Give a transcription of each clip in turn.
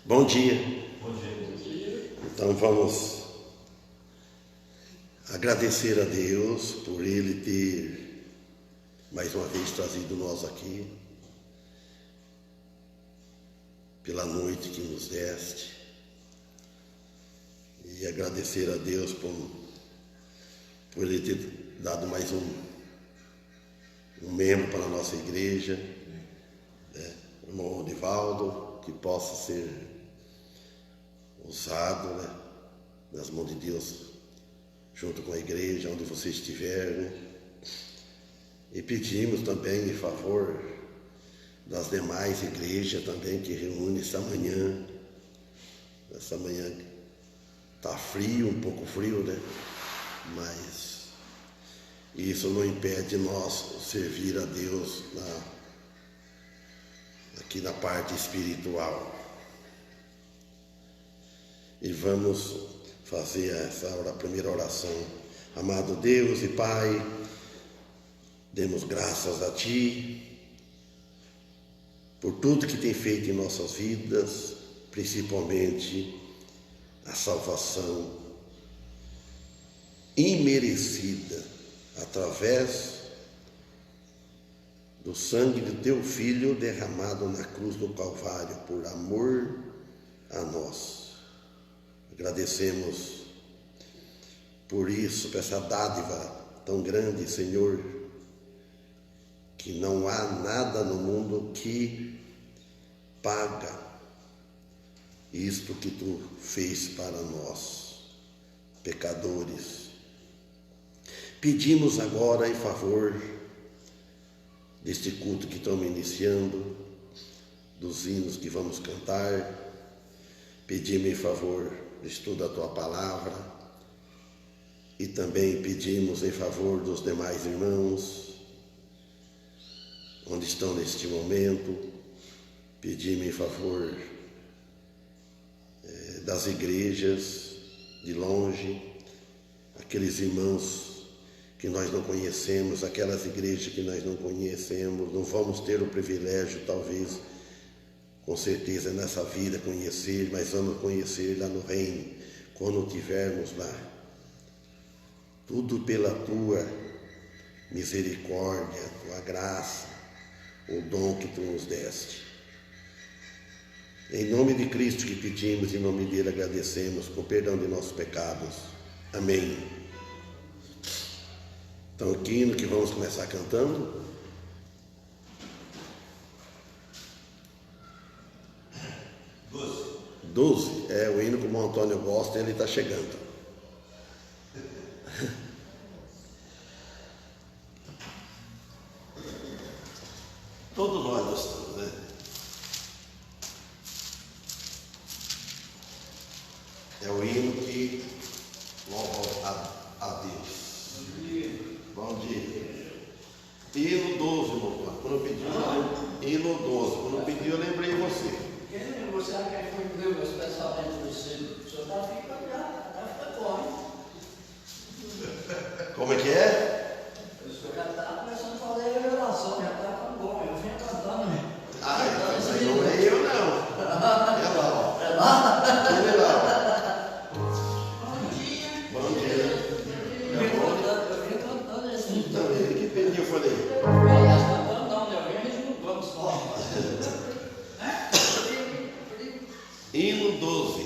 Bom dia. Bom dia. Então vamos agradecer a Deus por Ele ter mais uma vez trazido nós aqui, pela noite que nos deste, e agradecer a Deus por Ele ter dado mais um membro para a nossa igreja, o irmão Odivaldo, que possa ser usado, nas mãos de Deus, junto com a igreja, onde você estiver, E pedimos também em favor das demais igrejas também que reúnem essa manhã. Essa manhã está frio, um pouco frio, Mas isso não impede nós servir a Deus aqui na parte espiritual. E vamos fazer a primeira oração. Amado Deus e Pai, demos graças a Ti por tudo que tem feito em nossas vidas, principalmente a salvação imerecida através do sangue do Teu Filho derramado na cruz do Calvário por amor a nós. Agradecemos por isso, por essa dádiva tão grande, Senhor, que não há nada no mundo que paga isto que Tu fez para nós, pecadores. Pedimos agora em favor deste culto que estamos iniciando, dos hinos que vamos cantar, pedimos em favor do estudo da Tua Palavra e também pedimos em favor dos demais irmãos onde estão neste momento, pedimos em favor das igrejas de longe, aqueles irmãos que nós não conhecemos, aquelas igrejas que nós não conhecemos, não vamos ter o privilégio, talvez, com certeza nessa vida conhecer, mas vamos conhecer lá no reino, quando estivermos lá. Tudo pela Tua misericórdia, Tua graça, o dom que Tu nos deste. Em nome de Cristo que pedimos, em nome dele agradecemos, com perdão de nossos pecados. Amém. Então, o hino que vamos começar cantando. 12 é o hino que o Antônio gosta e ele está chegando. Todos nós gostamos, É o hino que louva a Deus. Bom dia. Hino 12, irmão. Quando eu pedi, hino 12. Quando eu pedi, eu lembrei de você. Quem lembra você? Quem foi que deu meus pensamentos do Senhor? O senhor está ficando já bom, Como é que é? O senhor já está começando a fazer a revelação, já está ficando bom. Eu vinha cantando, né? Isso aí não é eu, não. É lá, ó. É lá? Ele é lá, Bom dia. Bom dia. Eu vinha cantando assim. Então, ele que pediu, eu falei. Aliás, cantando não, né? Eu vinha juntos só. Hino 12.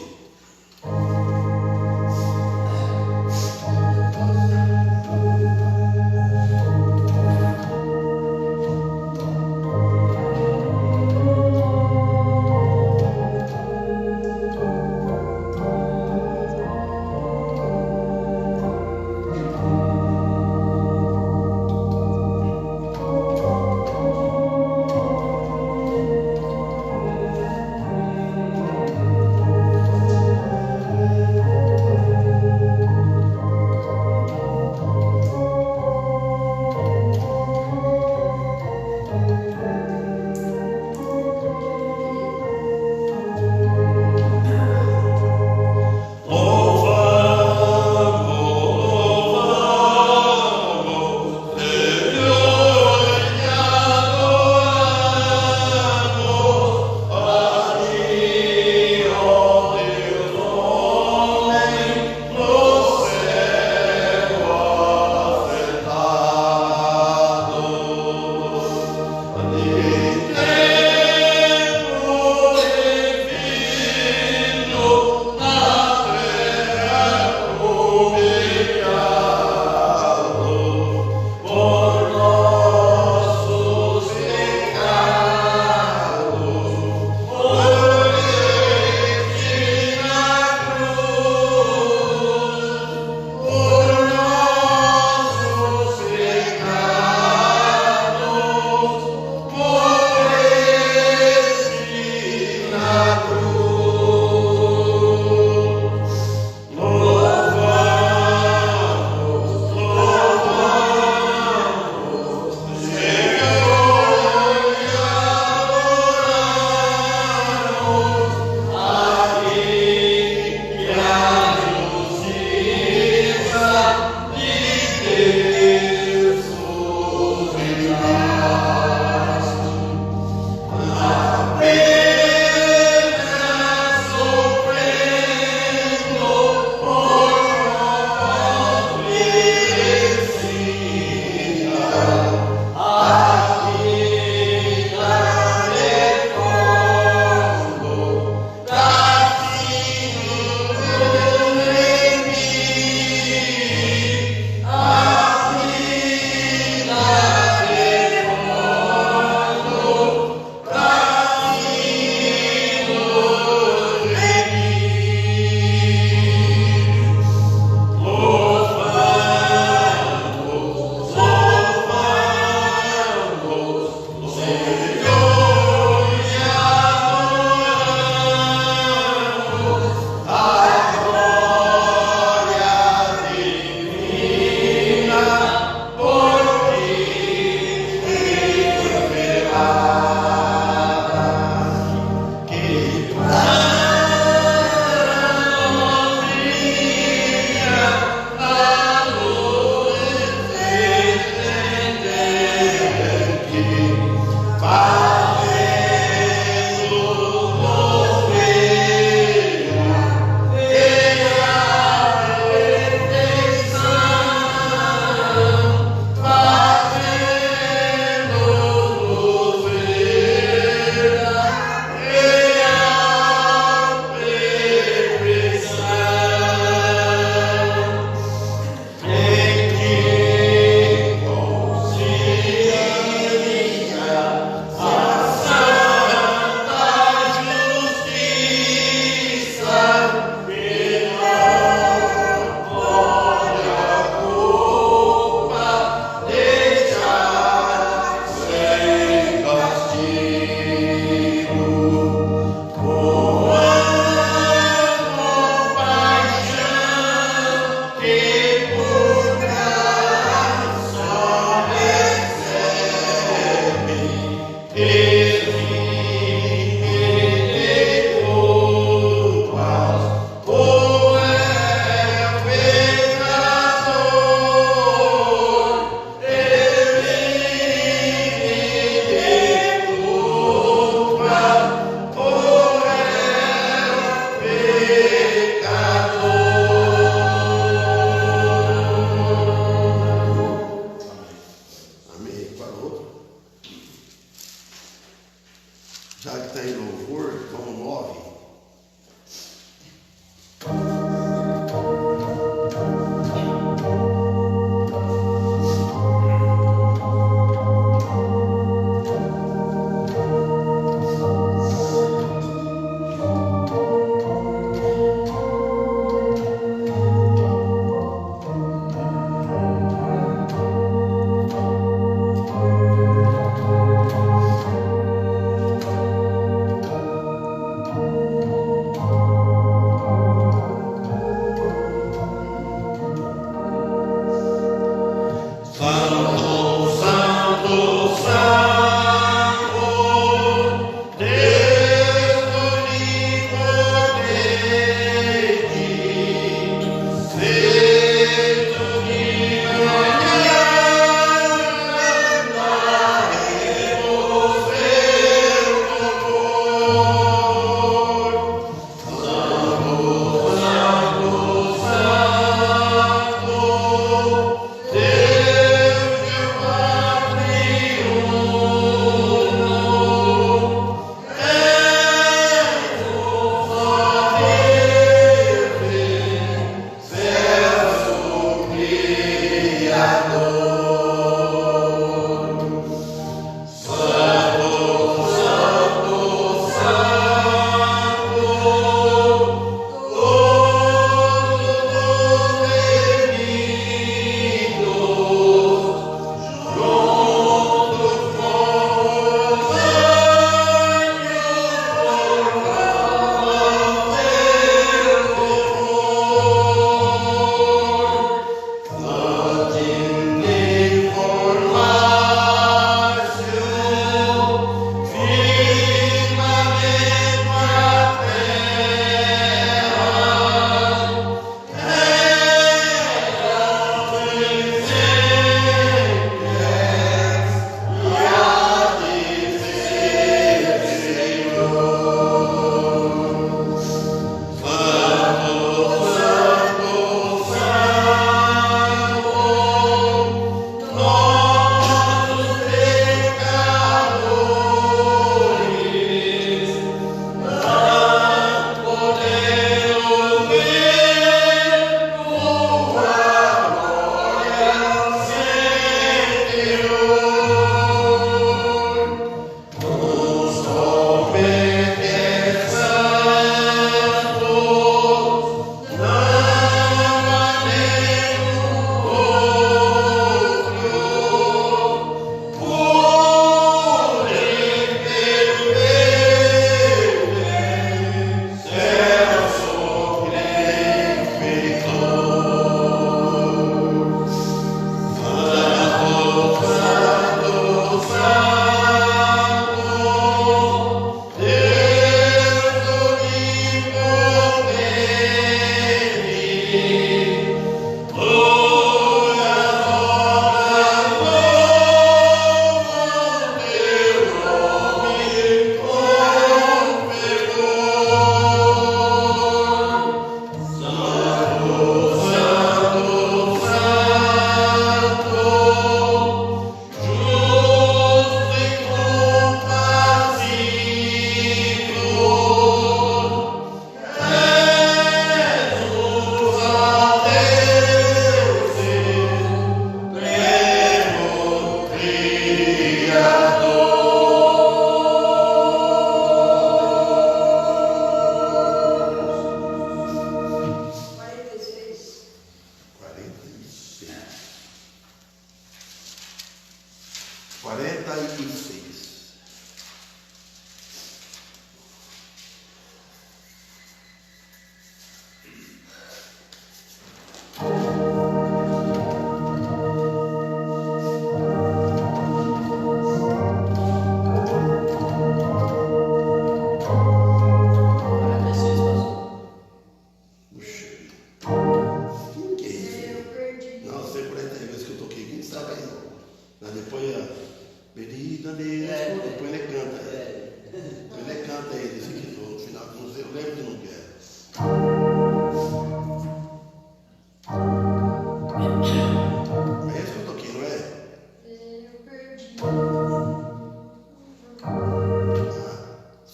Já que está em louvor, vamos 9.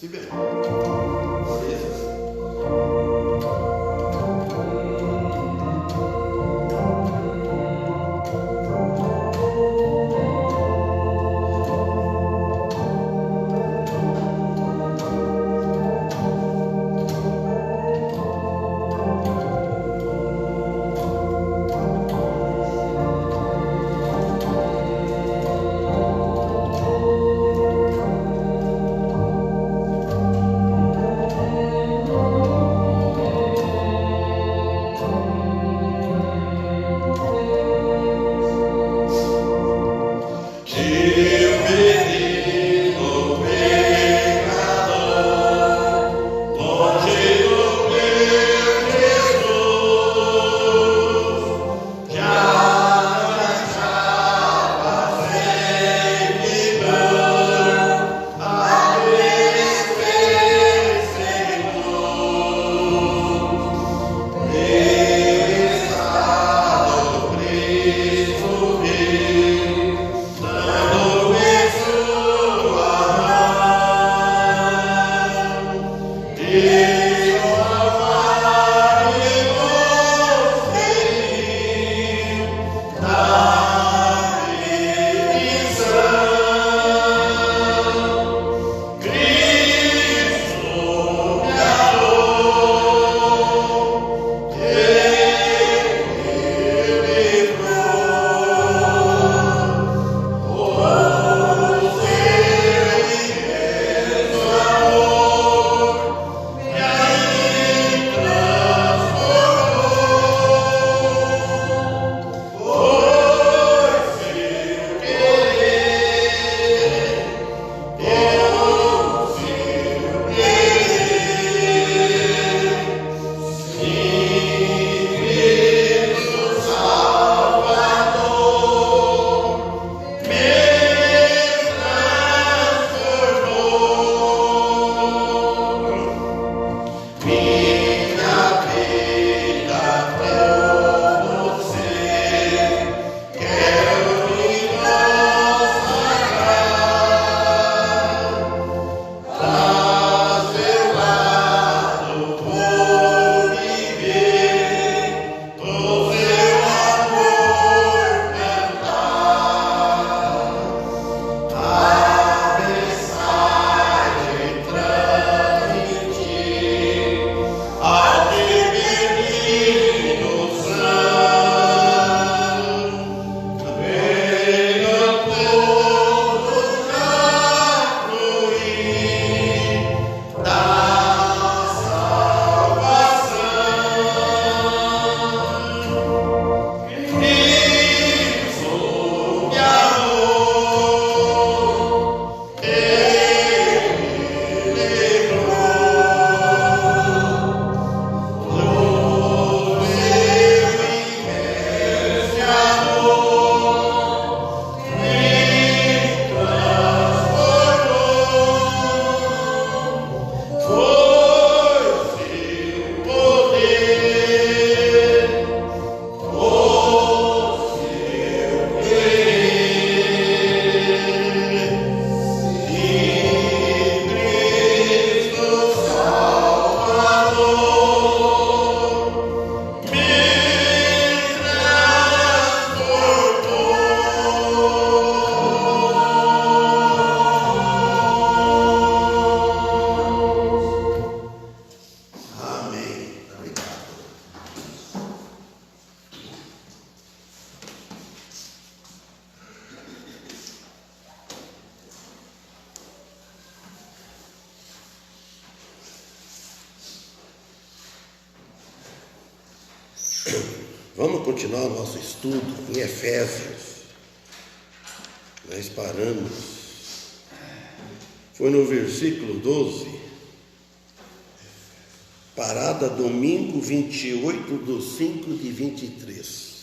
Se bem. Beleza. Vamos continuar o nosso estudo em Efésios. Nós paramos. Foi no versículo 12. Parada domingo 28/5/23.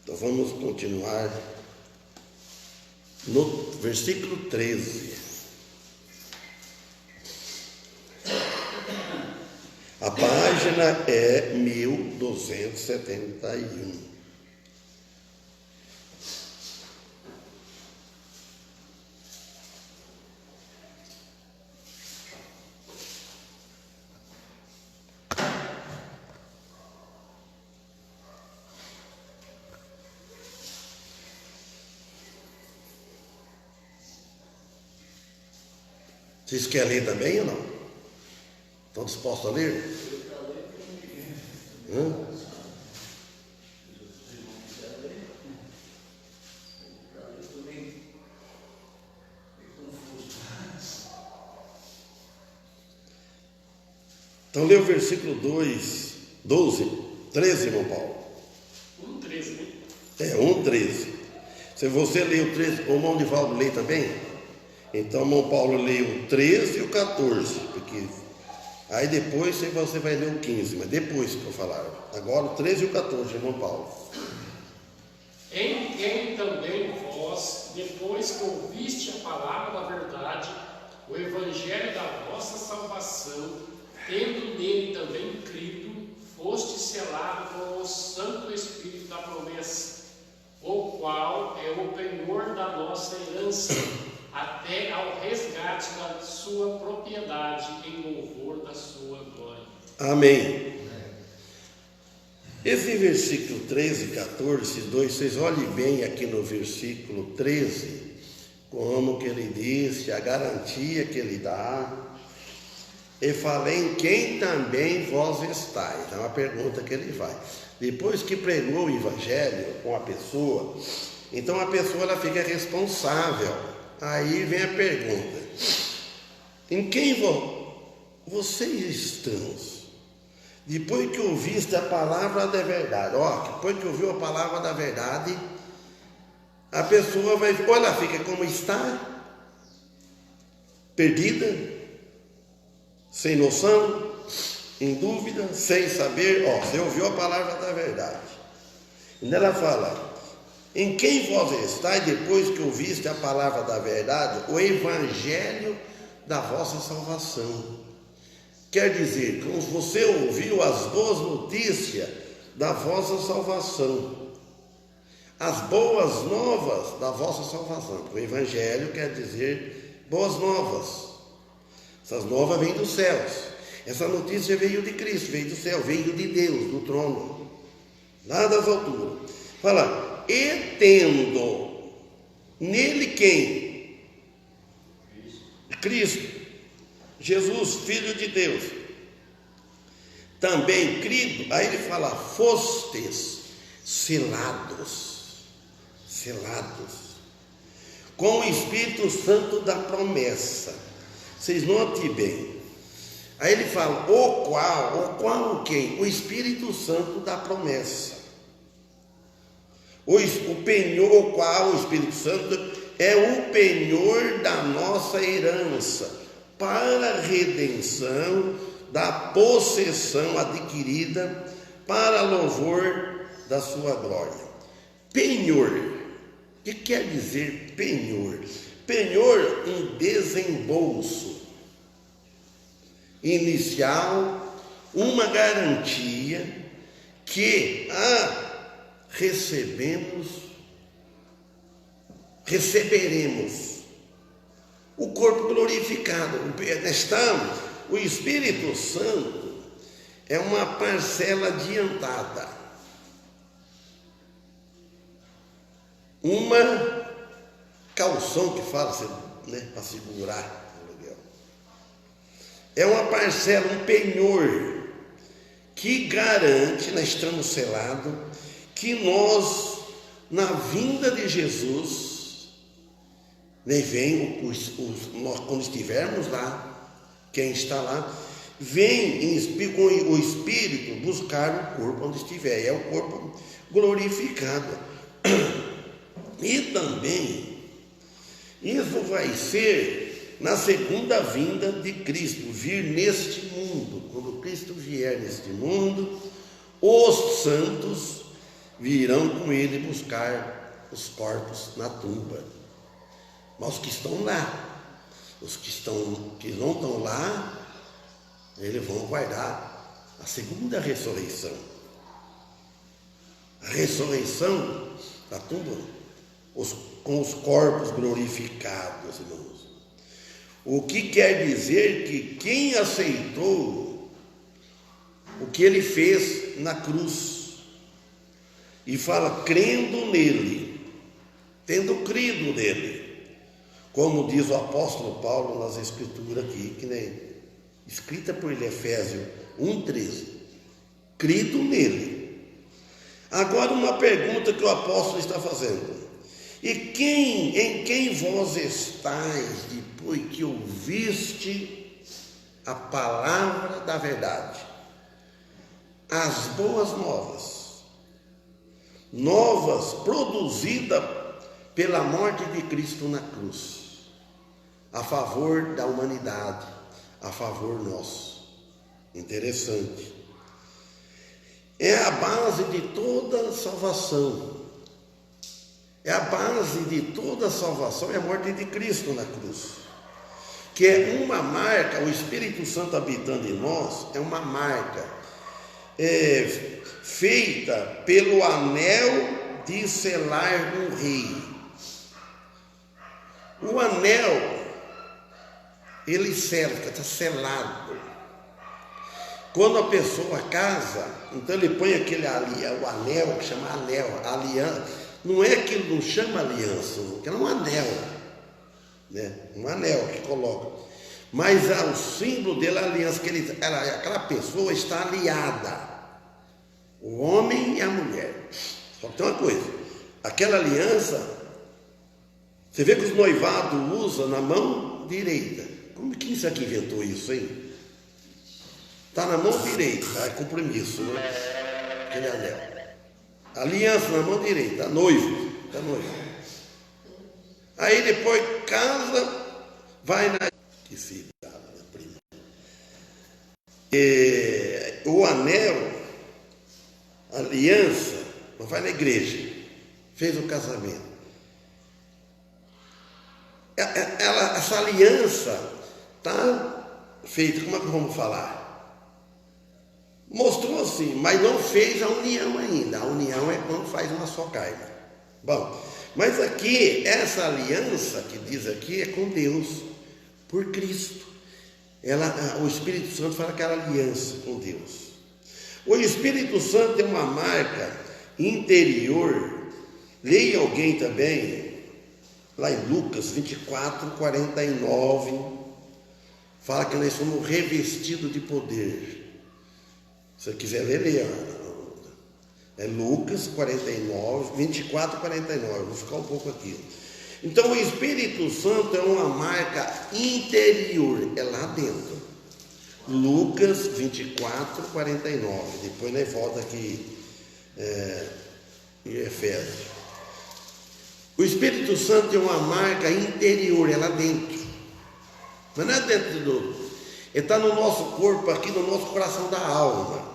Então vamos continuar no versículo 13. A página é 1271. Vocês querem ler também ou não? Estão dispostos a ler? Hã? Então lê o versículo 13, irmão Paulo. 1:13, né? 1:13. Se você lê o 13, o irmão Divaldo lê também? Então o irmão Paulo lê o 13 e o 14, porque aí depois você vai ler o 15, mas depois que eu falar. Agora o 13 e o 14, irmão Paulo. Em quem também vós, depois que ouviste a palavra da verdade, o evangelho da vossa salvação, tendo nele também crido, foste selado com o Santo Espírito da promessa, o qual é o penhor da nossa herança, até ao resgate da sua propriedade, em louvor da sua glória. Amém. Esse versículo 13 e 14, esses dois, vocês olhem bem aqui no versículo 13, como que ele disse, a garantia que ele dá. Ele fala, em quem também vós estáis. É uma pergunta que ele vai. Depois que pregou o evangelho com a pessoa, então a pessoa ela fica responsável. Aí vem a pergunta, em quem vocês estão? Depois que ouviste a palavra da verdade, depois que ouviu a palavra da verdade, a pessoa vai, ou ela fica como está, perdida, sem noção, em dúvida, sem saber, você ouviu a palavra da verdade. E ela fala, em quem vós estáis depois que ouviste a palavra da verdade, o evangelho da vossa salvação. Quer dizer, como você ouviu as boas notícias da vossa salvação, as boas novas da vossa salvação. O evangelho quer dizer boas novas. Essas novas vêm dos céus. Essa notícia veio de Cristo, veio do céu, veio de Deus, do trono, lá das alturas. Fala, e tendo nele quem? Cristo. Jesus, Filho de Deus, também crido, aí ele fala, fostes selados, com o Espírito Santo da promessa. Vocês notem bem, aí ele fala, o qual quem? O Espírito Santo da promessa. O penhor, o qual o Espírito Santo é o penhor da nossa herança, para a redenção da possessão adquirida, para louvor da sua glória. Penhor, o que quer dizer penhor? Penhor, um desembolso inicial, uma garantia que receberemos o corpo glorificado. O Espírito Santo é uma parcela adiantada, uma calção que fala, né, para segurar o aluguel. É uma parcela, um penhor que garante, nós estamos selados, que nós, na vinda de Jesus, quando estivermos lá, quem está lá, vem com o Espírito buscar o corpo onde estiver, é o corpo glorificado. E também, isso vai ser na segunda vinda de Cristo, vir neste mundo. Quando Cristo vier neste mundo, os santos virão com ele buscar os corpos na tumba. Mas os que estão lá, os que não estão lá, eles vão guardar a segunda ressurreição. A ressurreição da tumba, com os corpos glorificados, irmãos. O que quer dizer que quem aceitou o que ele fez na cruz, e fala crendo nele, tendo crido nele, como diz o apóstolo Paulo nas escrituras aqui, que nem escrita por ele, Efésios 1,13, crido nele. Agora uma pergunta que o apóstolo está fazendo: e em quem vós estáis depois que ouviste a palavra da verdade, as boas novas produzidas pela morte de Cristo na cruz, a favor da humanidade, a favor nosso? Interessante. É a base de toda salvação. É a base de toda salvação, é a morte de Cristo na cruz, que é uma marca. O Espírito Santo habitando em nós é uma marca feita pelo anel de selar um rei. O anel, ele sela, está selado. Quando a pessoa casa, então ele põe aquele o anel, que chama anel, aliança. Não é que ele não chama aliança, que é um anel, né? Um anel que coloca. Mas o símbolo dele é a aliança, que aquela pessoa está aliada, o homem e a mulher. Só que tem uma coisa, aquela aliança, você vê que os noivados usam na mão direita. Como que isso aqui inventou isso, hein? Está na mão direita, é compromisso, né? Aquele anel. Aliança na mão direita, noivo. Aí depois casa, vai na... Que filho da prima. O anel, a aliança, não vai na igreja, fez o casamento. Essa aliança está feita, como é que vamos falar? Mostrou sim, mas não fez a união ainda. A união é quando faz uma só carne. Bom, mas aqui, essa aliança que diz aqui é com Deus, por Cristo. O Espírito Santo faz aquela aliança com Deus. O Espírito Santo é uma marca interior. Leia alguém também, lá em Lucas 24:49, fala que nós somos revestidos de poder. Se você quiser ler, leia. É Lucas 24:49. Vou ficar um pouco aqui. Então o Espírito Santo é uma marca interior, é lá dentro. Lucas 24:49. Depois nós volta aqui em Efésios. O Espírito Santo é uma marca interior, é lá dentro. Mas não é dentro do... Ele está no nosso corpo aqui, no nosso coração da alma.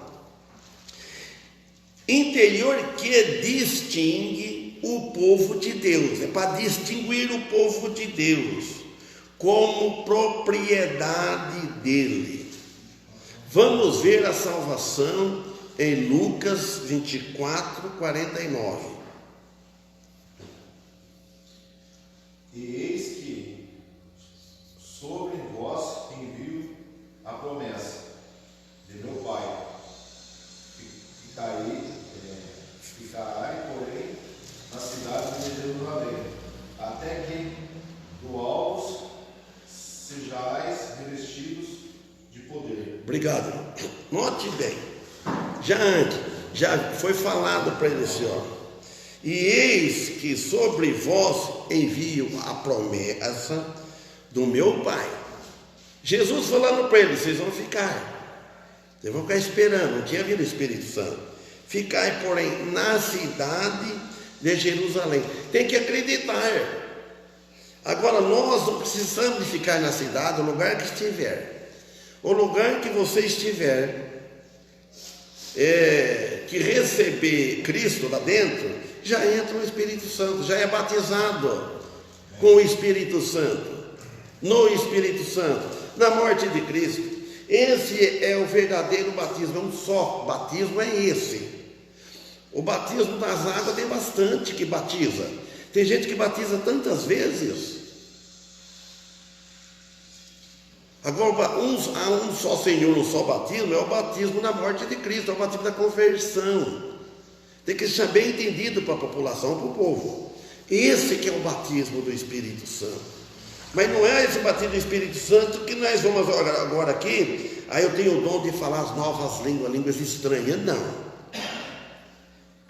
Interior que distingue o povo de Deus. É para distinguir o povo de Deus como propriedade dele. Vamos ver a salvação em Lucas 24:49. E eis que sobre vós envio a promessa de meu Pai. Ficarai, porém, na cidade de Jerusalém, até que do alto sejais revestidos de poder. Obrigado. Note bem, já foi falado para ele assim, ó. E eis que sobre vós envio a promessa do meu Pai. Jesus falando para ele: vocês vão ficar esperando, não tinha vindo o Espírito Santo. Ficai, porém, na cidade de Jerusalém. Tem que acreditar. Agora, nós não precisamos de ficar na cidade, o lugar que estiver. O lugar que você estiver, que receber Cristo lá dentro, já entra o Espírito Santo, já é batizado com o Espírito Santo, no Espírito Santo, na morte de Cristo. Esse é o verdadeiro batismo, é um só batismo, é esse. O batismo das águas tem bastante que batiza. Tem gente que batiza tantas vezes. Agora, há um só Senhor, um só batismo, é o batismo na morte de Cristo, é o batismo da conversão. Tem que ser bem entendido para a população, para o povo. Esse que é o batismo do Espírito Santo. Mas não é esse batismo do Espírito Santo que nós vamos agora aqui, aí eu tenho o dom de falar as novas línguas estranhas, não.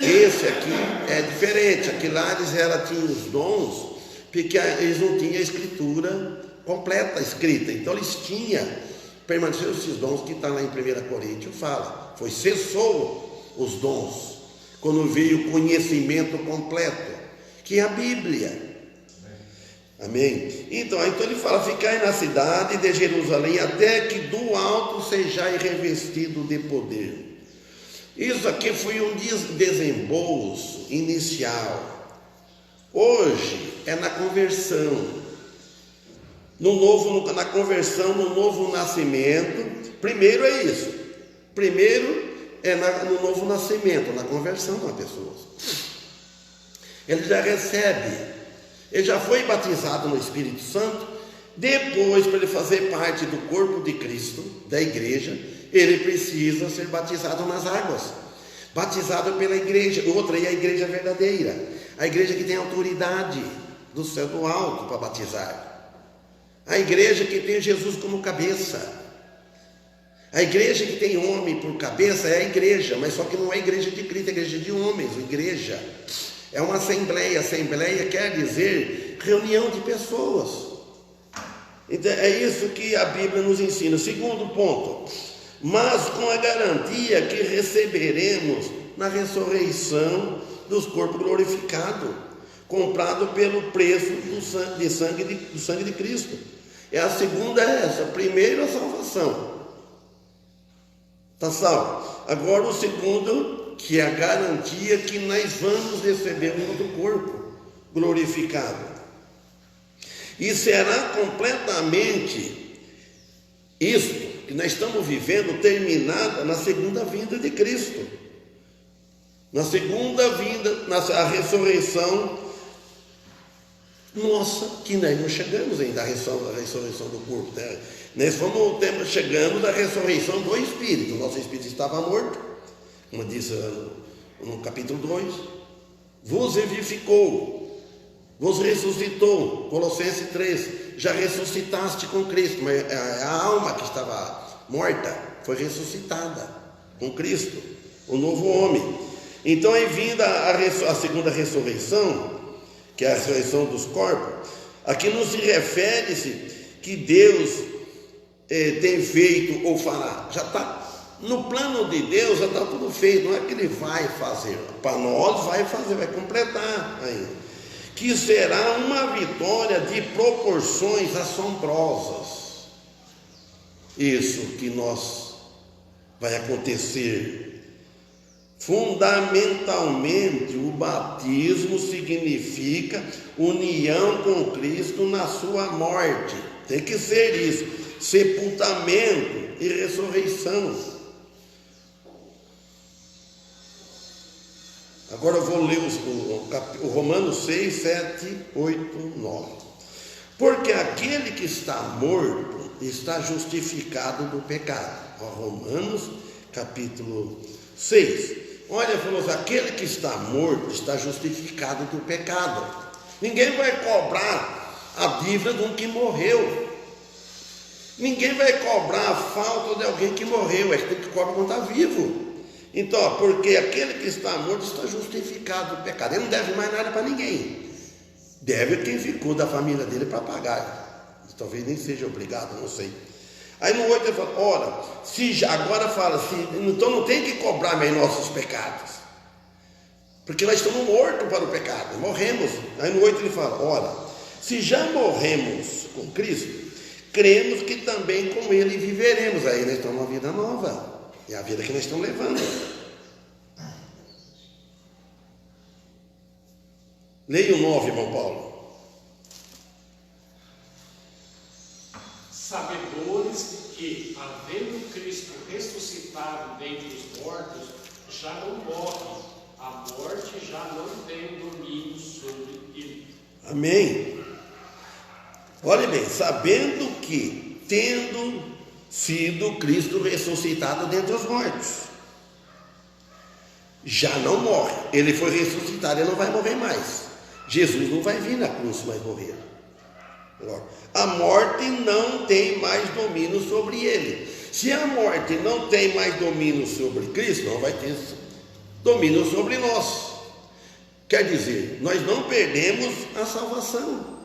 Esse aqui é diferente, aqui lá eles tinham os dons, porque eles não tinham a escritura completa, escrita, então eles tinham, permaneceram esses dons que está lá em 1 Coríntios, fala, cessou os dons, quando veio o conhecimento completo, que é a Bíblia. Amém? Então ele fala, ficai na cidade de Jerusalém, até que do alto sejais revestido de poder. Isso aqui foi um desembolso inicial. Hoje é na conversão. Na conversão, no novo nascimento. Primeiro é isso. Primeiro é no novo nascimento, na conversão das pessoas. Ele já recebe. Ele já foi batizado no Espírito Santo. Depois, para ele fazer parte do corpo de Cristo, da igreja, ele precisa ser batizado nas águas, batizado pela igreja, outra, e a igreja verdadeira, a igreja que tem autoridade do céu do alto para batizar, a igreja que tem Jesus como cabeça, a igreja que tem homem por cabeça é a igreja, mas só que não é a igreja de Cristo, é a igreja de homens. A igreja é uma assembleia quer dizer reunião de pessoas. Então é isso que a Bíblia nos ensina. Segundo ponto, mas com a garantia que receberemos na ressurreição dos corpos glorificados, comprado pelo preço do sangue de Cristo. A segunda é essa. Primeiro, a salvação. Está salvo. Agora o segundo, que é a garantia que nós vamos receber um outro corpo glorificado. E será completamente isto que nós estamos vivendo terminada na segunda vinda de Cristo. Na segunda vinda, a ressurreição nossa, que nós não chegamos ainda à ressurreição do corpo, né? Nós chegamos à ressurreição do Espírito. O nosso Espírito estava morto, como diz no capítulo 2, vos vivificou, vos ressuscitou, Colossenses 3, já ressuscitaste com Cristo, mas a alma que estava morta foi ressuscitada com Cristo, o novo homem. Então, em vinda a segunda ressurreição, que é a ressurreição dos corpos, aqui não se refere-se que Deus tem feito ou fará, já está no plano de Deus, já está tudo feito, não é que Ele vai fazer, para nós vai fazer, vai completar ainda, que será uma vitória de proporções assombrosas. Isso que vai acontecer. Fundamentalmente, o batismo significa união com Cristo na sua morte. Tem que ser isso, sepultamento e ressurreição. Agora eu vou ler o Romanos 6, 7, 8, 9. Porque aquele que está morto está justificado do pecado. Romanos capítulo 6. Olha, falou assim, aquele que está morto está justificado do pecado. Ninguém vai cobrar a dívida de um que morreu. Ninguém vai cobrar a falta de alguém que morreu. É que tem que cobrar quando está vivo. Então, porque aquele que está morto está justificado do pecado. Ele não deve mais nada para ninguém. Deve quem ficou da família dele para pagar. Talvez nem seja obrigado, não sei. Aí no 8 ele fala, ora, agora fala assim, então não tem que cobrar mais nossos pecados, porque nós estamos mortos para o pecado, morremos. Aí no 8 ele fala, ora, se já morremos com Cristo, cremos que também com Ele viveremos. Aí nós estamos uma vida nova, é a vida que nós estamos levando. Leia o 9, irmão Paulo. Sabedores de que, havendo Cristo ressuscitado dentre os mortos, já não morre, a morte já não tem domínio sobre ele. Amém. Olha bem, sabendo que, tendo sido Cristo ressuscitado dentre os mortos, já não morre. Ele foi ressuscitado, ele não vai morrer mais. Jesus não vai vir na cruz mais morrer. A morte não tem mais domínio sobre ele. Se a morte não tem mais domínio sobre Cristo, não vai ter domínio sobre nós. Quer dizer, nós não perdemos a salvação,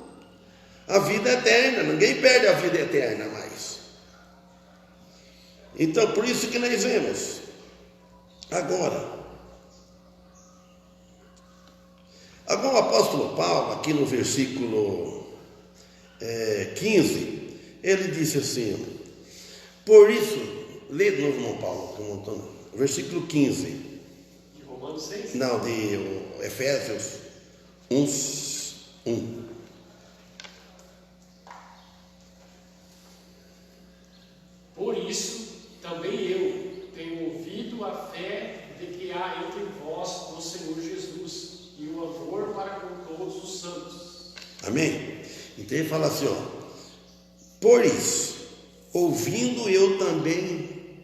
a vida eterna. Ninguém perde a vida eterna mais. Então, por isso que nós vemos agora o apóstolo Paulo, aqui no versículo 15, ele disse assim, por isso, lê de novo, irmão Paulo, versículo 15. De Romanos 6? Não, de Efésios 1. Por isso, também eu tenho ouvido a fé de que há entre vós no Senhor Jesus e o amor para com todos os santos. Amém? Então ele fala assim, por isso, ouvindo eu também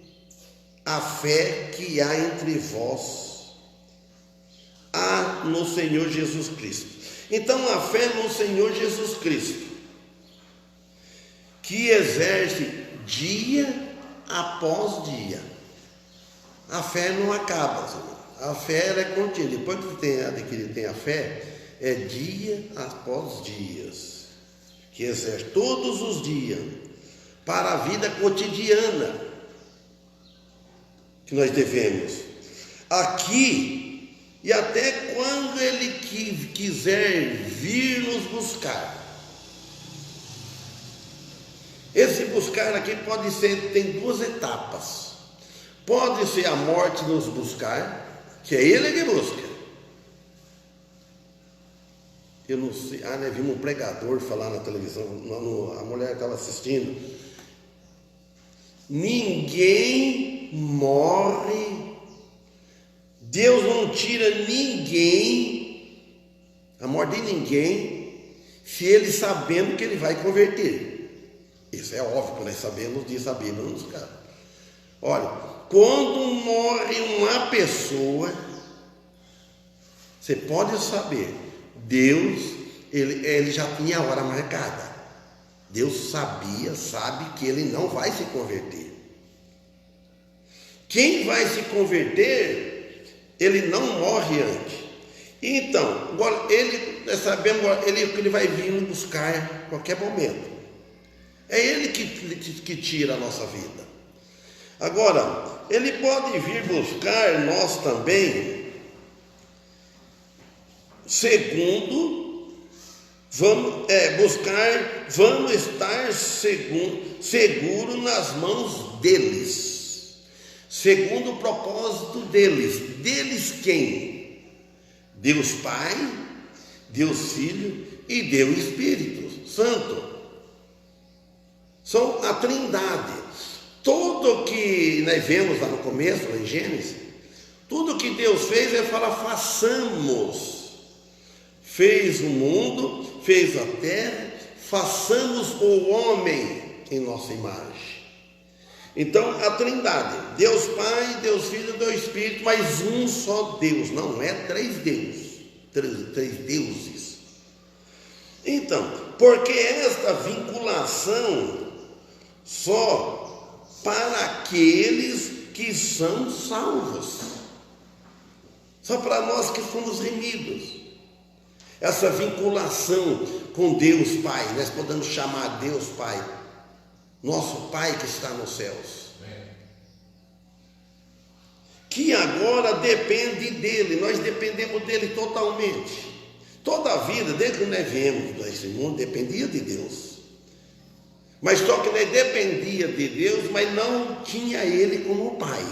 a fé que há entre vós, há no Senhor Jesus Cristo. Então a fé no Senhor Jesus Cristo, que exerce dia após dia. A fé não acaba, Senhor. A fé é contínua. Depois que ele tem a fé, é dia após dias, que exerce todos os dias para a vida cotidiana que nós devemos aqui e até quando ele quiser vir nos buscar. Esse buscar aqui pode ser, tem duas etapas. Pode ser a morte nos buscar, que é ele que busca. Eu não sei, nós vimos um pregador falar na televisão, a mulher estava assistindo. Ninguém morre, Deus não tira ninguém, a morte de ninguém, se ele sabendo que ele vai converter. Isso é óbvio que nós sabemos disso, a Bíblia não nos cabe. Olha, quando morre uma pessoa, você pode saber, Deus, ele já tinha a hora marcada. Deus sabe que ele não vai se converter. Quem vai se converter, ele não morre antes. Então, agora ele sabendo que ele vai vir nos buscar a qualquer momento. É ele que tira a nossa vida. Agora, ele pode vir buscar nós também, segundo, vamos estar seguro nas mãos deles, segundo o propósito deles. Deles quem? Deus Pai, Deus Filho e Deus Espírito Santo. São a Trindade. Tudo que nós vemos lá no começo, lá em Gênesis, tudo que Deus fez, ele fala, façamos. Fez o mundo, fez a terra, façamos o homem em nossa imagem. Então, a Trindade, Deus Pai, Deus Filho, Deus Espírito, mas um só Deus, não é três deuses, três deuses. Então, porque esta vinculação só para aqueles que são salvos, só para nós que fomos remidos. Essa vinculação com Deus Pai, nós podemos chamar Deus Pai, nosso Pai que está nos céus, que agora depende dele, nós dependemos dele totalmente. Toda a vida, desde que nós viemos desse mundo, dependia de Deus. Mas só que nós dependia de Deus, mas não tinha ele como Pai.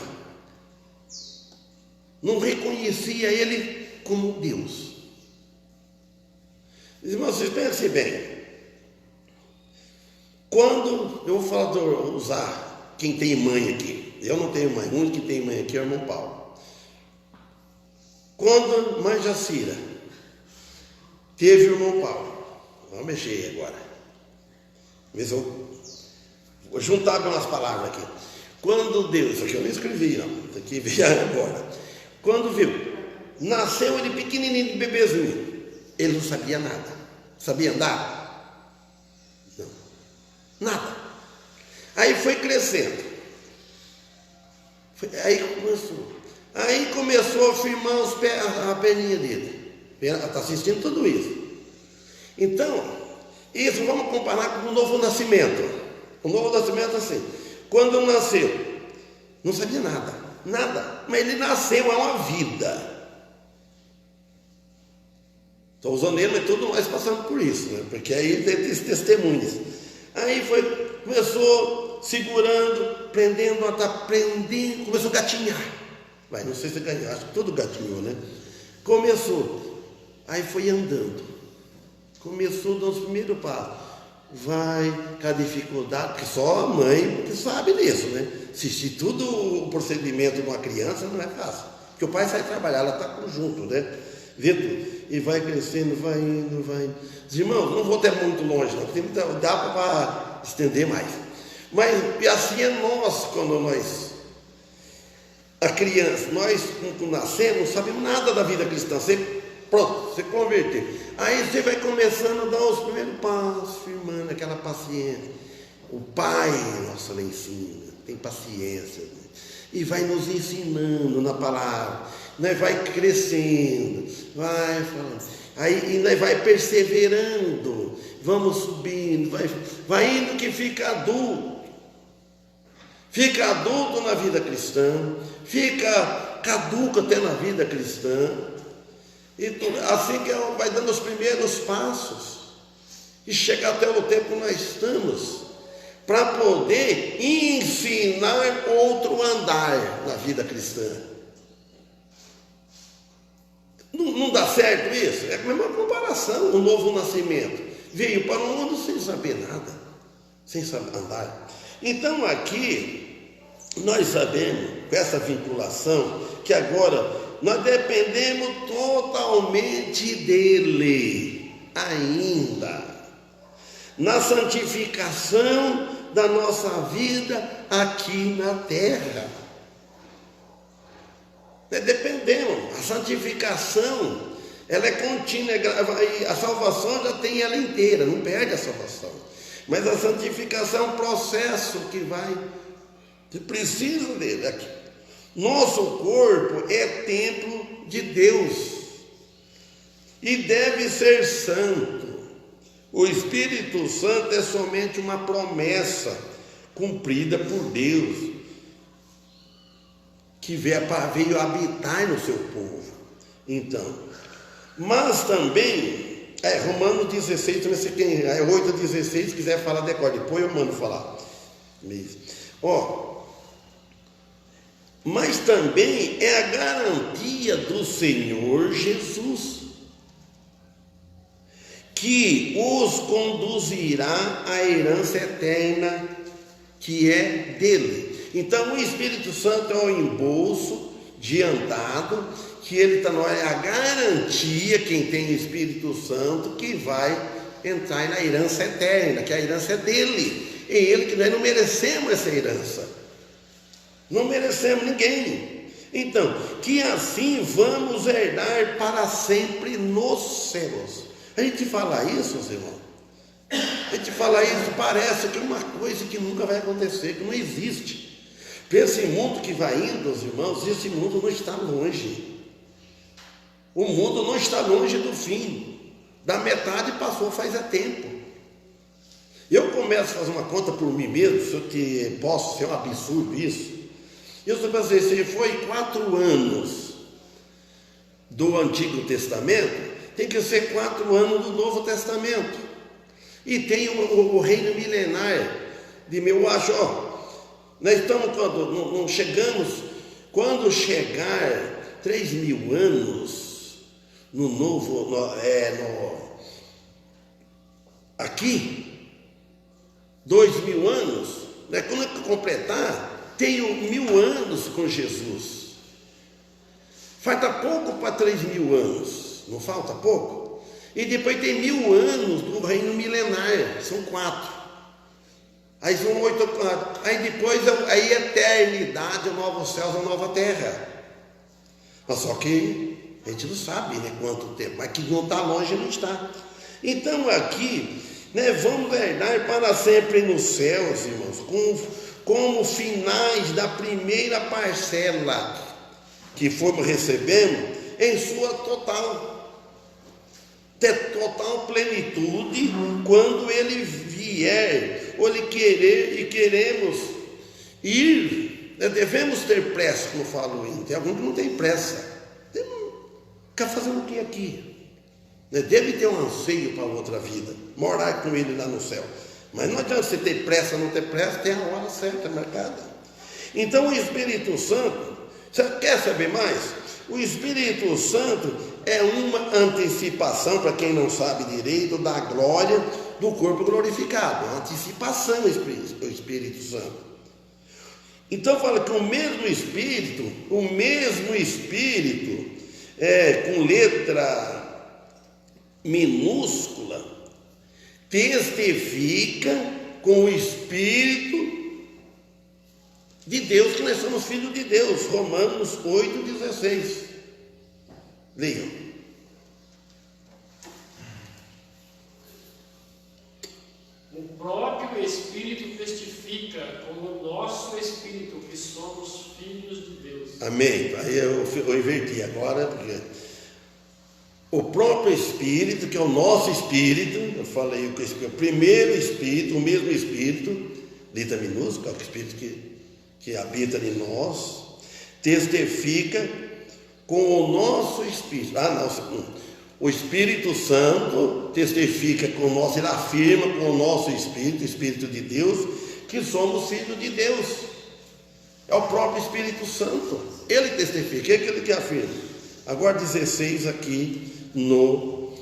Não reconhecia ele como Deus. Irmãos, vocês pensem bem. Quando eu vou falar usar quem tem mãe aqui, eu não tenho mãe, o único que tem mãe aqui é o irmão Paulo. Quando mãe Jacira teve o irmão Paulo, vamos mexer agora. Mas eu vou juntar umas palavras aqui. Quando Deus, isso aqui eu não escrevi, não, isso aqui veio agora. Quando viu, nasceu ele pequenininho, bebezinho, ele não sabia nada, sabia andar. Nada. Aí foi crescendo. Aí começou a firmar a perninha dele. Está assistindo tudo isso. Então, isso vamos comparar com o novo nascimento. O novo nascimento é assim. Quando nasceu, não sabia nada. Nada. Mas ele nasceu, é uma vida. Estou usando ele, mas todo nós passando por isso, né? Porque aí tem esses testemunhos. Aí começou segurando, aprendendo, começou a gatinhar. Não sei se ganhou, acho que todo gatinhou, né? Começou, aí foi andando, começou a dar os primeiros passos. Vai com a dificuldade, porque só a mãe que sabe disso, né? Assistir tudo o procedimento de uma criança não é fácil. Porque o pai sai trabalhar, ela está junto, né? Vê tudo. E vai crescendo, vai indo, vai indo. Os irmãos, não vou até muito longe, não, porque dá para estender mais. Mas assim é nós, quando a criança, nós quando nascemos, não sabemos nada da vida cristã. Você converteu. Aí você vai começando a dar os primeiros passos, firmando aquela paciência. O Pai, nossa, lá ensina, tem paciência, né? E vai nos ensinando na palavra. Nós vai crescendo, vai falando. Aí nós vai perseverando, vamos subindo, vai indo que fica adulto. Fica adulto na vida cristã, fica caduco até na vida cristã. E assim que vai dando os primeiros passos e chegar até o tempo que nós estamos, para poder ensinar outro a andar na vida cristã. Não dá certo isso? É a mesma comparação. O novo nascimento veio para o mundo sem saber nada, sem saber andar. Então aqui nós sabemos, com essa vinculação, que agora nós dependemos totalmente dele, ainda, na santificação da nossa vida aqui na terra. Dependemos. A santificação, ela é contínua, a salvação já tem ela inteira, não perde a salvação. Mas a santificação é um processo que você precisa dele aqui. Nosso corpo é templo de Deus e deve ser santo. O Espírito Santo é somente uma promessa cumprida por Deus, que veio habitar no seu povo. Então, mas também, Romanos 16, também você tem, 8 a 16, se quiser falar, decore, depois eu mando falar. Mas também é a garantia do Senhor Jesus, que os conduzirá à herança eterna, que é dele. Então o Espírito Santo é um embolso adiantado, que ele está é a garantia, quem tem o Espírito Santo, que vai entrar na herança eterna, que a herança é dele. É ele, que nós não merecemos essa herança. Não merecemos ninguém. Então, que assim vamos herdar para sempre nos céus. A gente fala isso, irmão. A gente fala isso, parece que é uma coisa que nunca vai acontecer, que não existe. Para esse mundo que vai indo, os irmãos, esse mundo não está longe. O mundo não está longe do fim. Da metade passou faz tempo. Eu começo a fazer uma conta por mim mesmo, se eu posso ser um absurdo isso. Eu estou fazendo, se foi 4 anos do Antigo Testamento, tem que ser 4 anos do Novo Testamento. E tem o reino milenar de eu acho, nós estamos não chegamos, quando chegar 3.000 anos no novo, aqui, 2.000 anos, né? Quando completar, tenho 1.000 anos com Jesus. Falta pouco para 3.000 anos, não falta pouco? E depois tem 1.000 anos do reino milenar, são 4. Aí são 8, 4. Aí depois, aí eternidade, o novo céu, a nova terra. Mas só que a gente não sabe, né, quanto tempo, mas que não está longe, não está. Então aqui, né, vamos herdar para sempre nos céus, irmãos, como finais da primeira parcela que fomos recebendo em sua total plenitude, quando ele vier, ou ele querer, e queremos ir, né, devemos ter pressa, como falo, tem algum que não tem pressa, quer fazer o que aqui? Deve ter um anseio para outra vida, morar com ele lá no céu. Mas não adianta você ter pressa, não ter pressa, tem a hora certa marcada. Então o Espírito Santo, você quer saber mais? O Espírito Santo é uma antecipação, para quem não sabe direito, da glória do corpo glorificado. Uma antecipação do Espírito Santo. Então fala que o mesmo Espírito, com letra minúscula, testifica com o Espírito de Deus que nós somos filhos de Deus. Romanos 8,16. Leiam. O próprio Espírito testifica com o nosso Espírito que somos filhos de Deus. Amém. Aí eu inverti agora, porque o próprio Espírito, que é o nosso Espírito, eu falei o primeiro Espírito, o mesmo Espírito, letra minúscula, o Espírito que habita em nós, testifica com o nosso Espírito. O Espírito Santo testifica com o nosso, ele afirma com o nosso Espírito, o Espírito de Deus, que somos filhos de Deus. É o próprio Espírito Santo, ele testifica, é aquele que afirma. Agora 16 aqui no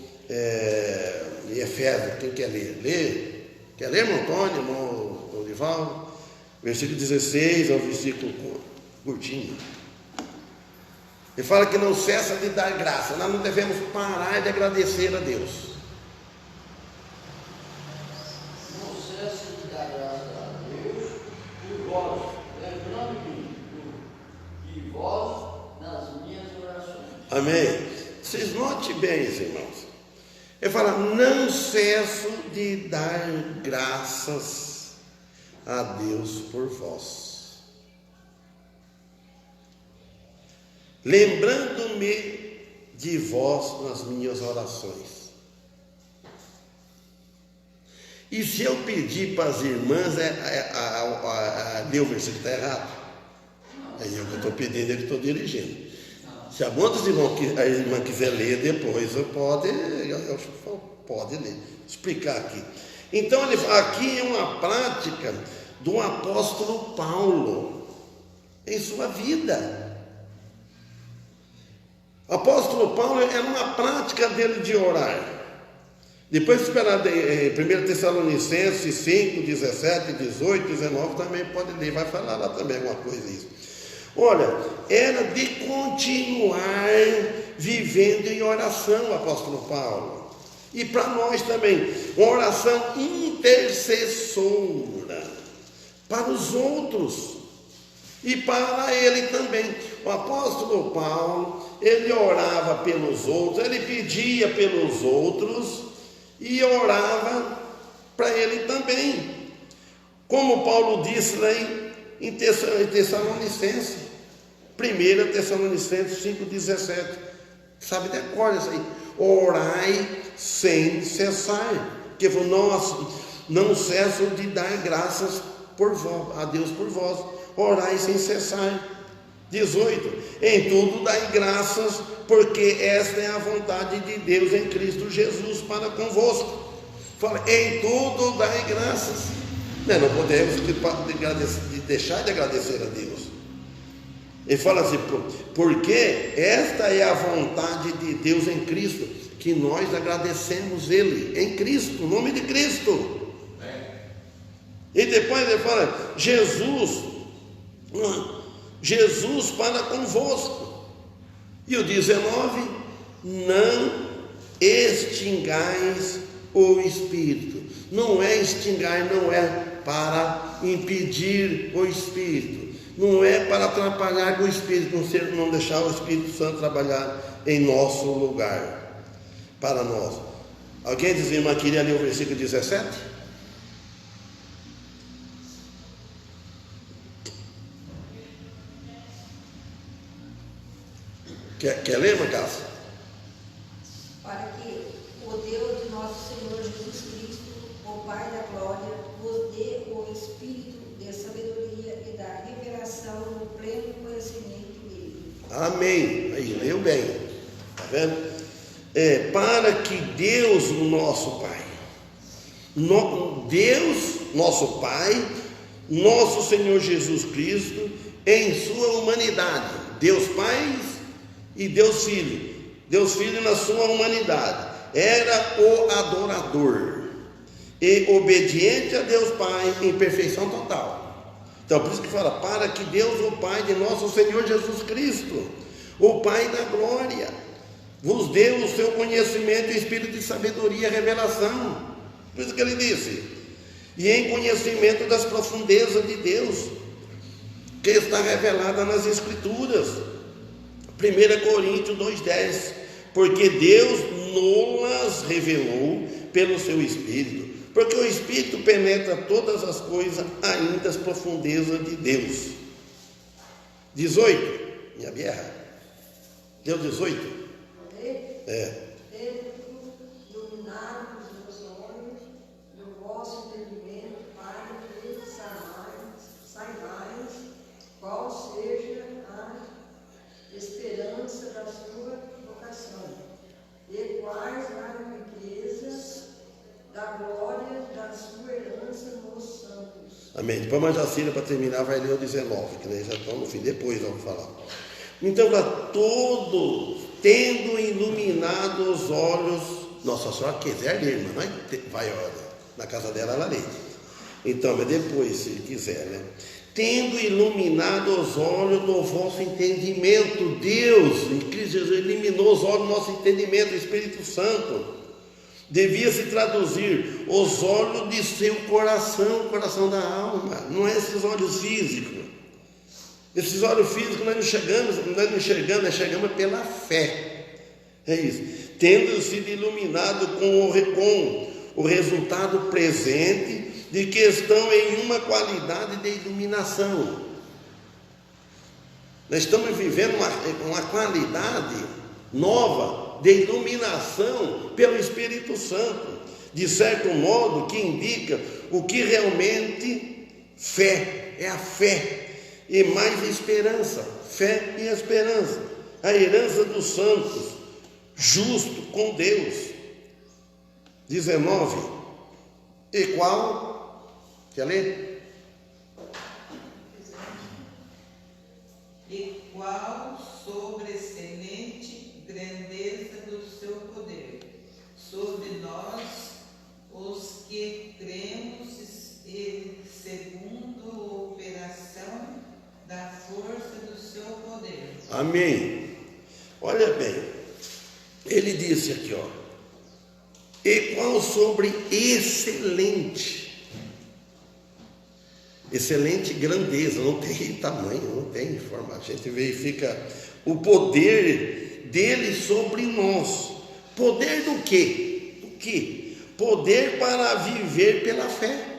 Efésios, quem quer ler? Quer ler, irmão Antônio, irmão Olival? Versículo 16 é um versículo curtinho. Ele fala que não cessa de dar graça. Nós não devemos parar de agradecer a Deus. Não cessa de dar graça a Deus por vós, lembrando de vós nas minhas orações. Amém? Vocês notem bem, irmãos. Ele fala, não cesso de dar graças a Deus por vós, lembrando-me de vós nas minhas orações. E se eu pedir para as irmãs, ler o versículo está errado? Aí eu que estou pedindo, ele estou dirigindo. Se alguma das irmãs, a irmã quiser ler depois, pode ler, explicar aqui. Então, aqui é uma prática do apóstolo Paulo em sua vida. O apóstolo Paulo era uma prática dele de orar. Depois, esperar em 1 Tessalonicenses 5, 17, 18, 19, também pode ler, vai falar lá também alguma coisa isso. Olha, era de continuar vivendo em oração, o apóstolo Paulo. E para nós também, uma oração intercessora para os outros e para ele também. O apóstolo Paulo, ele orava pelos outros, ele pedia pelos outros e orava para ele também. Como Paulo disse lá em Tessalonicenses, 1 Tessalonicenses 5,17, sabe, decora isso aí, orai sem cessar, que não cesso de dar graças a Deus por vós, orai sem cessar. 18, em tudo dai graças, porque esta é a vontade de Deus em Cristo Jesus para convosco. Fala, em tudo dai graças. Não podemos deixar de agradecer a Deus. Ele fala assim, porque esta é a vontade de Deus em Cristo, que nós agradecemos Ele, em Cristo, no nome de Cristo. E depois ele fala, Jesus para convosco. E o 19, não extingais o Espírito. Não é extingar, não é para impedir o Espírito, não é para atrapalhar o Espírito, não deixar o Espírito Santo trabalhar em nosso lugar, para nós. Alguém diz, irmã, queria ler o versículo 17? Quer ler, irmã Cássia? Para que o Deus de nosso Senhor Jesus Cristo, o Pai da glória, vos dê o espírito de sabedoria e da revelação no pleno conhecimento dele. Amém. Aí, leu bem. Está vendo? Para que Deus, o nosso Pai, Deus, nosso Pai, nosso Senhor Jesus Cristo, em sua humanidade, Deus Pai e Deus Filho na sua humanidade, era o adorador e obediente a Deus Pai em perfeição total. Então, por isso que fala, para que Deus, o Pai de nosso Senhor Jesus Cristo, o Pai da glória, vos dê o seu conhecimento e espírito de sabedoria e revelação. Por isso que ele disse, e em conhecimento das profundezas de Deus, que está revelada nas Escrituras. 1 Coríntios 2,10, porque Deus nos revelou pelo seu Espírito, porque o Espírito penetra todas as coisas, ainda as profundezas de Deus. 18, minha guerra, deu 18? Iluminar os meus olhos, no vosso entendimento, para que saibais qual seja a esperança da sua vocação, e quais as riquezas da glória da sua herança nos santos. Amém. Depois a Jacira, para terminar, vai ler o 19, que nós já estamos no fim, depois vamos falar. Então, para todos, tendo iluminado os olhos, nossa senhora quiser ler, irmã, vai na casa dela, ela lê. Então, mas depois, se quiser, né? Tendo iluminado os olhos do vosso entendimento, Deus, em Cristo Jesus, iluminou os olhos do nosso entendimento, o Espírito Santo, devia se traduzir os olhos de seu coração, o coração da alma, não é esses olhos físicos. Esses olhos físicos nós não enxergamos pela fé. É isso. Tendo sido iluminado com o resultado presente de que estão em uma qualidade de iluminação. Nós estamos vivendo uma qualidade nova de iluminação pelo Espírito Santo, de certo modo que indica o que realmente fé, é a fé. E mais esperança, fé e esperança, a herança dos santos, justo com Deus. 19, e qual? Quer ler? E qual sobreexcelente grandeza do seu poder, sobre nós, os que cremos, e segundo a operação da força do seu poder. Amém. Olha bem, ele disse aqui, e qual sobre excelente grandeza, não tem tamanho, não tem forma, a gente verifica o poder dele sobre nós. Poder do quê? Do quê? Poder para viver pela fé.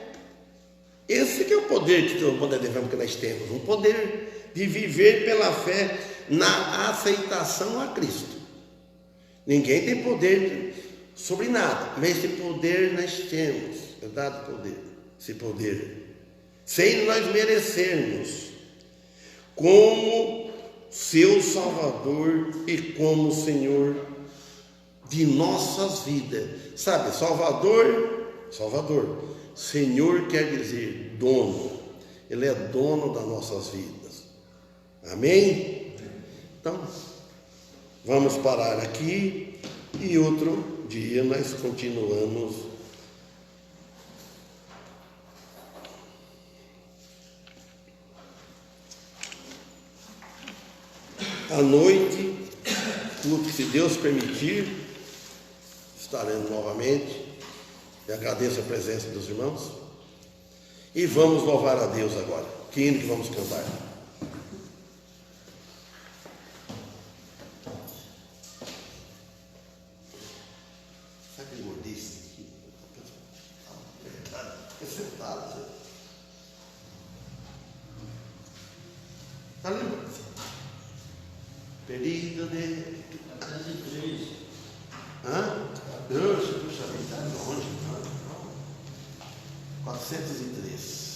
Esse que é o poder que nós temos, um poder de viver pela fé na aceitação a Cristo. Ninguém tem poder sobre nada, mas esse poder nós temos, é dado poder, esse poder, sem nós merecermos, como seu Salvador e como Senhor de nossas vidas. Sabe, Salvador, Senhor quer dizer dono, Ele é dono das nossas vidas. Amém? Então, vamos parar aqui e outro dia nós continuamos. À noite, se Deus permitir, estaremos novamente. Eu agradeço a presença dos irmãos. E vamos louvar a Deus agora. Que hino que vamos cantar? Sabe que gordice? Aleluia. Perdido de... 403. Hã? Deus, puxa vida, está longe. Não. 403.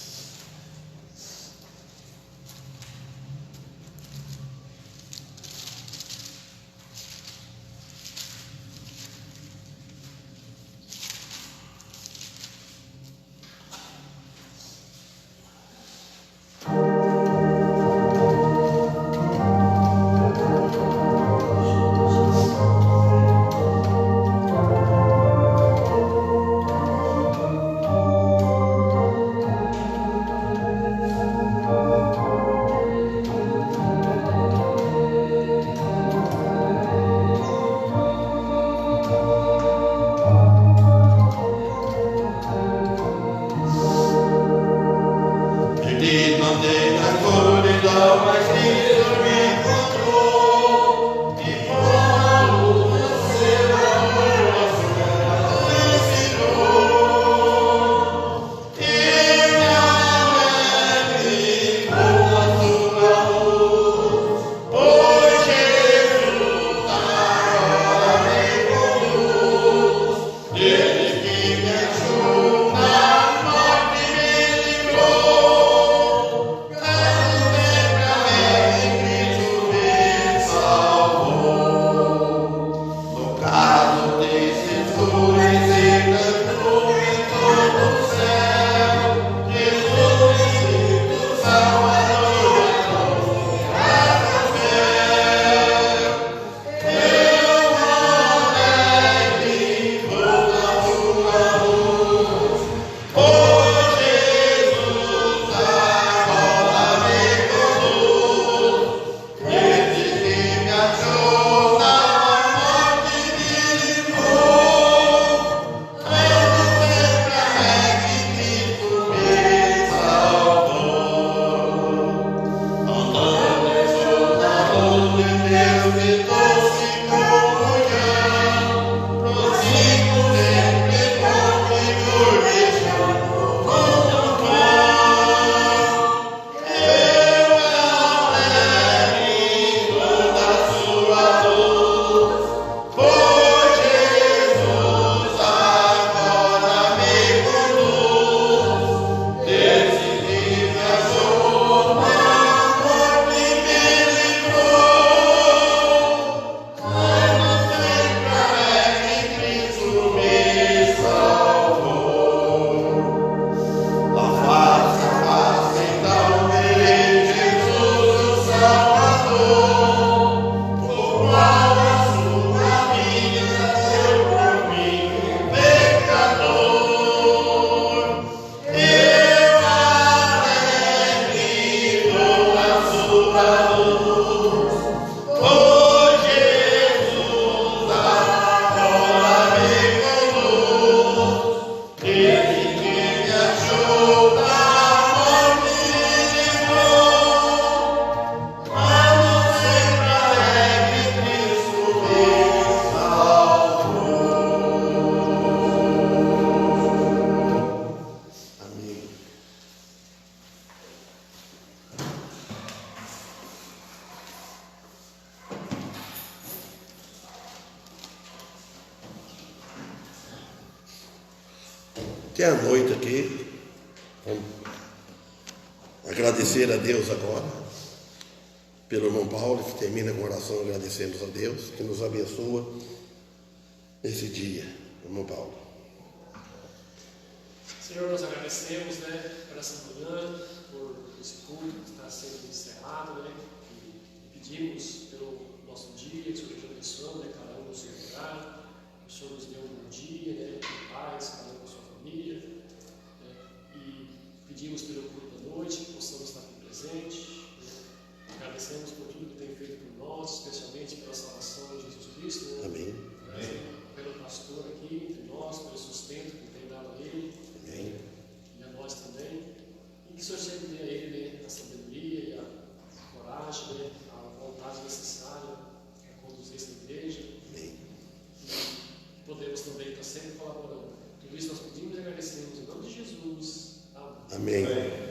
Que é a noite aqui. Vamos agradecer a Deus agora pelo irmão Paulo, que termina com oração. Agradecemos a Deus que nos abençoa nesse dia, irmão Paulo. Senhor, nós agradecemos, por essa manhã, por esse culto que está sendo encerrado, e pedimos pelo nosso dia, que o Senhor nos abençoe, cada um no seu lugar, que o Senhor nos dê um bom dia, paz, cada um com a sua família, e pedimos pelo culto da noite, que possamos estar aqui presentes. Agradecemos por tudo que tem feito por nós, especialmente pela salvação de Jesus Cristo. Amém. Pelo pastor aqui entre nós, pelo sustento que tem dado a ele. Amém. E a nós também. E que o Senhor sempre dê a ele a sabedoria e a coragem, a vontade necessária para conduzir esta igreja. Amém. E podemos também estar sempre colaborando. Tudo isso nós pedimos e agradecemos em nome de Jesus. Amém. Amém.